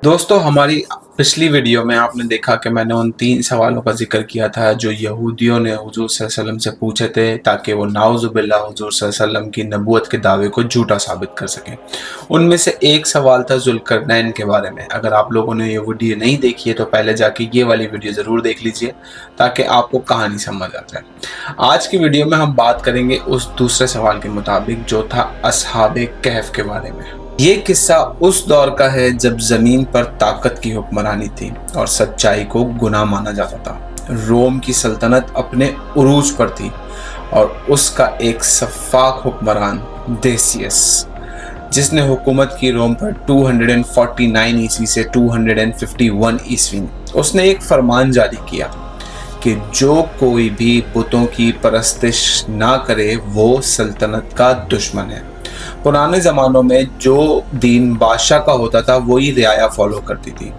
दोस्तों, हमारी पिछली वीडियो में आपने देखा कि मैंने उन 3 सवालों का ज़िक्र किया था जो यहूदियों ने हुज़ूर सल्लल्लाहु अलैहि वसल्लम से पूछे थे ताकि वो नाउज़ुबिल्लाह हुज़ूर सल्लल्लाहु अलैहि वसल्लम की नबूवत के दावे को झूठा साबित कर सकें। उनमें से एक सवाल था ज़ुल्करनैन के बारे में। अगर आप लोगों ने ये वीडियो नहीं देखी है तो पहले जाके ये वाली वीडियो ज़रूर देख लीजिए ताकि आपको कहानी समझ आ जाए। आज की वीडियो में हम बात करेंगे उस दूसरे सवाल के मुताबिक जो था अस्हाबे कहफ के बारे में। ये किस्सा उस दौर का है जब जमीन पर ताकत की हुक्मरानी थी और सच्चाई को गुनाह माना जाता था। रोम की सल्तनत अपने उरूज पर थी और उसका एक सफाक हुक्मरान देसियस, जिसने हुकूमत की रोम पर 249 ईस्वी से 251 ईस्वी, उसने एक फरमान जारी किया कि जो कोई भी बुतों की परस्तिश ना करे वो सल्तनत का दुश्मन है। पुराने ज़मानों में जो दीन बादशाह का होता था वही रियाया फॉलो करती थी।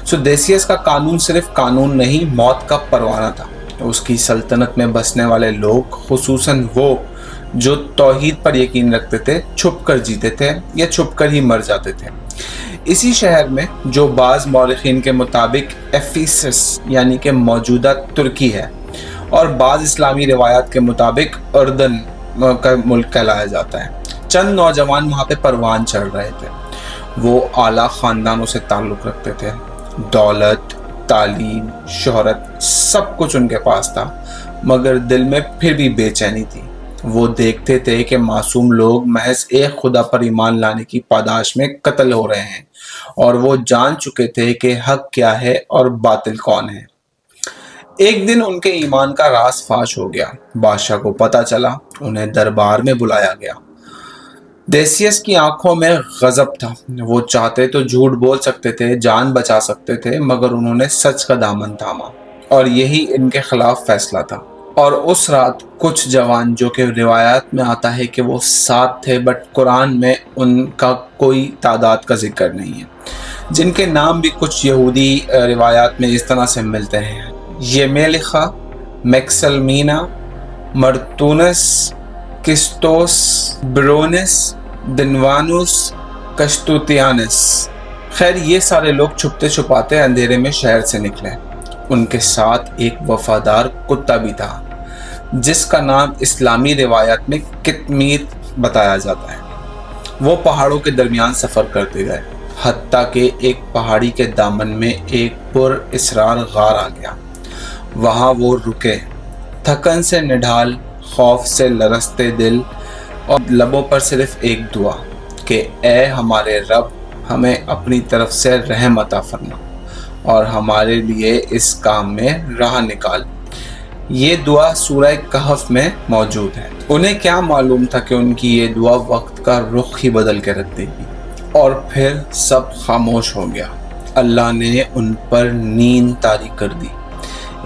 सो देसियस का कानून सिर्फ कानून नहीं, मौत का परवाना था। उसकी सल्तनत में बसने वाले लोग, खुसूसन वो जो तौहीद पर यकीन रखते थे, छुप कर जीते थे या छुप कर ही मर जाते थे। इसी शहर में, जो बाज़ मौरखीन के मुताबिक एफिसस यानी कि मौजूदा तुर्की है और बाज़ इस्लामी रिवायात के मुताबिक उर्दन का मुल्क कहलाया जाता है, चंद नौजवान वहाँ पे परवान चढ़ रहे थे। वो आला ख़ानदानों से ताल्लुक़ रखते थे। दौलत, तालीम, शोहरत सब कुछ उनके पास था, मगर दिल में फिर भी बेचैनी थी। वो देखते थे कि मासूम लोग महज एक खुदा पर ईमान लाने की पादाश में कत्ल हो रहे हैं और वो जान चुके थे कि हक क्या है और बातिल कौन है। एक दिन उनके ईमान का राज फाश हो गया। बादशाह को पता चला, उन्हें दरबार में बुलाया गया। देसियस की आंखों में गजब था। वो चाहते तो झूठ बोल सकते थे, जान बचा सकते थे, मगर उन्होंने सच का दामन थामा और यही इनके खिलाफ फैसला था। और उस रात कुछ जवान, जो कि रिवायात में आता है कि वो 7 थे, बट कुरान में उनका कोई तादाद का जिक्र नहीं है, जिनके नाम भी कुछ यहूदी रिवायात में इस तरह से मिलते हैं: येमेलिखा, मैक्सलमीना, मर्तूनस, किस्टोस, ब्रोनिस, दिनवानुस, कश्तुतियानस। खैर, ये सारे लोग छुपते छुपाते अंधेरे में शहर से निकले। उनके साथ एक वफादार कुत्ता भी था जिसका नाम इस्लामी रिवायात में कितमीर बताया जाता है। वो पहाड़ों के दरमियान सफ़र करते गए, हत्ता के एक पहाड़ी के दामन में एक पुर इसरार गार आ गया। वहाँ वो रुके, थकन से निढाल, खौफ से लरसते दिल और लबों पर सिर्फ एक दुआ कि ए हमारे रब, हमें अपनी तरफ से रहम अता फरमा और हमारे लिए इस काम में राह निकाल। ये दुआ सूरह कहफ में मौजूद है। उन्हें क्या मालूम था कि उनकी ये दुआ वक्त का रुख ही बदल के रख देगी। और फिर सब खामोश हो गया। अल्लाह ने उन पर नींद तारी कर दी,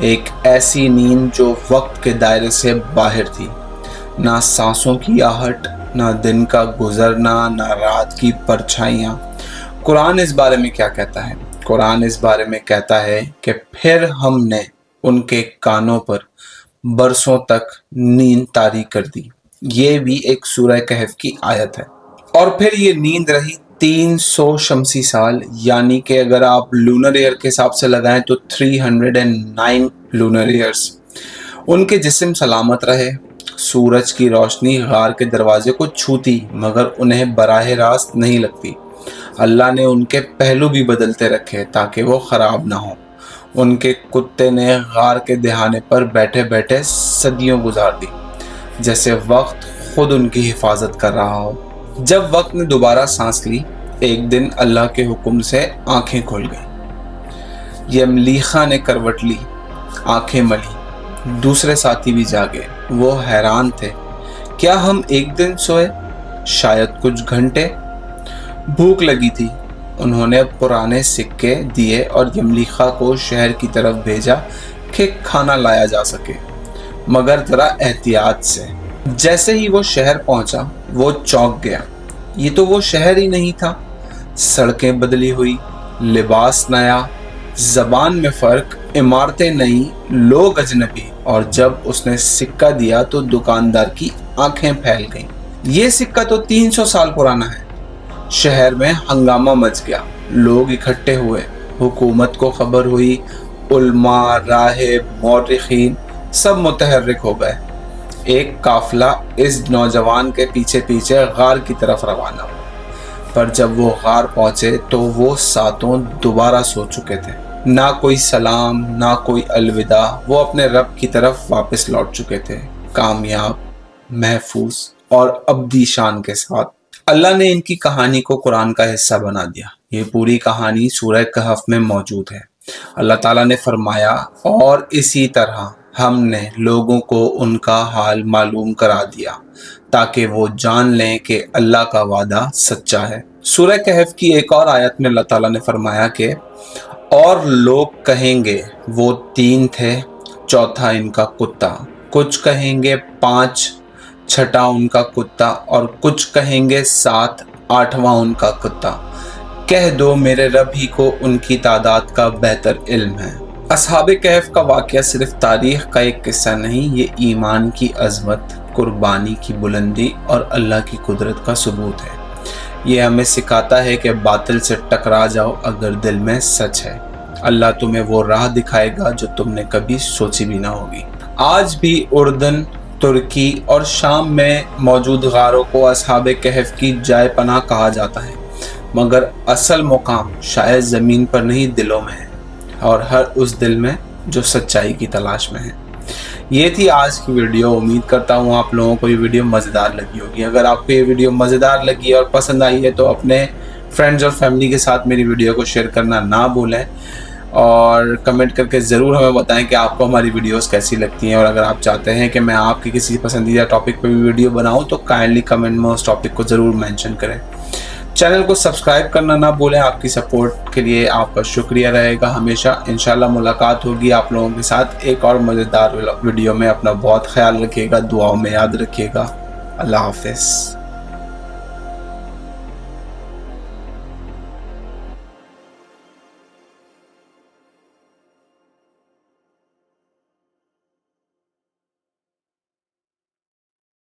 एक ऐसी नींद जो वक्त के दायरे से बाहर थी। ना सांसों की आहट, ना दिन का गुजरना, ना रात की परछाइयाँ। कुरान इस बारे में क्या कहता है? कुरान इस बारे में कहता है कि फिर हमने उनके कानों पर बरसों तक नींद तारी कर दी। ये भी एक सूरह कहफ की आयत है। और फिर ये नींद रही 300 शमसी साल, यानी कि अगर आप लूनर ईयर के हिसाब से लगाएं तो 309 लूनर ईयर्स। उनके जिस्म सलामत रहे। सूरज की रोशनी गार के दरवाजे को छूती, मगर उन्हें बराह रास्त नहीं लगती। अल्लाह ने उनके पहलू भी बदलते रखे ताकि वो ख़राब ना हो। उनके कुत्ते ने गार के दहाने पर बैठे बैठे सदियों गुजार दी, जैसे वक्त खुद उनकी हिफाजत कर रहा हो। जब वक्त ने दोबारा सांस ली, एक दिन अल्लाह के हुक्म से आंखें खुल गईं। यमलीखा ने करवट ली, आंखें मली। दूसरे साथी भी जागे। वो हैरान थे, क्या हम एक दिन सोए? शायद कुछ घंटे। भूख लगी थी। उन्होंने पुराने सिक्के दिए और यमलीखा को शहर की तरफ भेजा कि खाना लाया जा सके, मगर जरा एहतियात से। जैसे ही वो शहर पहुंचा, वो चौंक गया। ये तो वो शहर ही नहीं था। सड़कें बदली हुई, लिबास नया, ज़बान में फ़र्क, इमारतें नई, लोग अजनबी। और जब उसने सिक्का दिया तो दुकानदार की आंखें फैल गईं। ये सिक्का तो 300 साल पुराना है। शहर में हंगामा मच गया, लोग इकट्ठे हुए, हुकूमत को खबर हुई, उलमा, राहिब, मौरिखीन सब मुतहर्रिक हो गए। एक काफिला इस नौजवान के पीछे पीछे गार की तरफ रवाना हुआ, पर जब वो गार पहुंचे तो वो सातों दोबारा सो चुके थे। ना कोई सलाम, ना कोई अलविदा, वो अपने रब की तरफ वापस लौट चुके थे, कामयाब, महफूज और अब्दी शान के साथ। अल्लाह ने इनकी कहानी को कुरान का हिस्सा बना दिया। ये पूरी कहानी सूरह कहफ में मौजूद है। अल्लाह ताला ने फरमाया, और इसी तरह हमने लोगों को उनका हाल मालूम करा दिया ताकि वो जान लें कि अल्लाह का वादा सच्चा है। सूरह कहफ की एक और आयत में अल्लाह ताला ने फरमाया कि और लोग कहेंगे वो 3 थे, चौथा इनका कुत्ता, कुछ कहेंगे 5, छठा उनका कुत्ता, और कुछ कहेंगे 7, 8वां उनका कुत्ता। कह दो मेरे रब ही को उनकी तादाद का बेहतर इल्म है। असहाबे कहफ का वाक़या सिर्फ तारीख का एक किस्सा नहीं, ये ईमान की अजमत, कुर्बानी की बुलंदी और अल्लाह की कुदरत का सबूत है। ये हमें सिखाता है कि बातिल से टकरा जाओ अगर दिल में सच है। अल्लाह तुम्हें वो राह दिखाएगा जो तुमने कभी सोची भी ना होगी। आज भी उर्दन, तुर्की और शाम में मौजूद गारों को असहाबे कहफ की जाए पनाह कहा जाता है, मगर असल मुकाम शायद ज़मीन पर नहीं, दिलों में है, और हर उस दिल में जो सच्चाई की तलाश में है। ये थी आज की वीडियो। उम्मीद करता हूँ आप लोगों को ये वीडियो मज़ेदार लगी होगी। अगर आपको ये वीडियो मज़ेदार लगी और पसंद आई है तो अपने फ्रेंड्स और फैमिली के साथ मेरी वीडियो को शेयर करना ना भूलें, और कमेंट करके ज़रूर हमें बताएं कि आपको हमारी वीडियोस कैसी लगती हैं। और अगर आप चाहते हैं कि मैं आपके किसी पसंदीदा टॉपिक पर भी वीडियो बनाऊं तो काइंडली कमेंट में उस टॉपिक को ज़रूर मेंशन करें। चैनल को सब्सक्राइब करना ना भूलें। आपकी सपोर्ट के लिए आपका शुक्रिया रहेगा हमेशा। इंशाल्लाह मुलाकात होगी आप लोगों के साथ एक और मज़ेदार वीडियो में। अपना बहुत ख्याल रखिएगा, दुआओं में याद रखिएगा। अल्लाह हाफ़िज़।